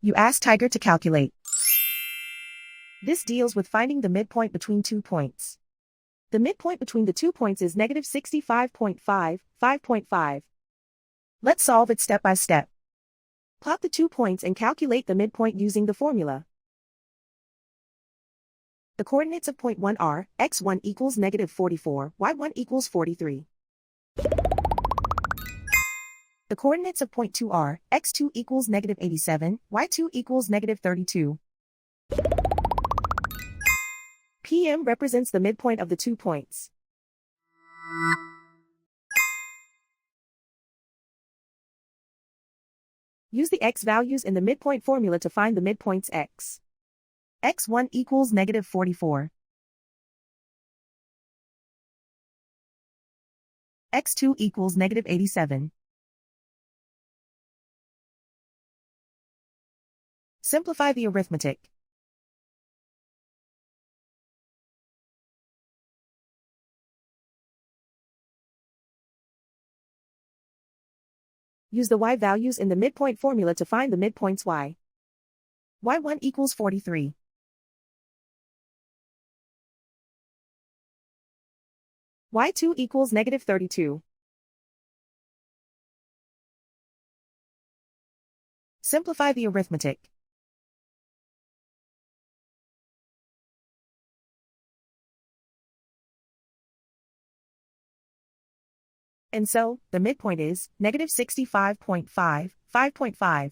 You ask Tiger to calculate. This deals with finding the midpoint between 2 points. The midpoint between the 2 points is negative 65.5, 5.5. Let's solve it step by step. Plot the 2 points and calculate the midpoint using the formula. The coordinates of point 1 are, x1 equals negative 44, y1 equals 43. The coordinates of point 2 are, x2 equals negative 87, y2 equals negative 32. PM represents the midpoint of the 2 points. Use the x values in the midpoint formula to find the midpoints x. x1 equals negative 44. x2 equals negative 87. Simplify the arithmetic. Use the y values in the midpoint formula to find the midpoints y. y1 equals 43. y2 equals negative 32. Simplify the arithmetic. And so, the midpoint is negative 65.5, 5.5.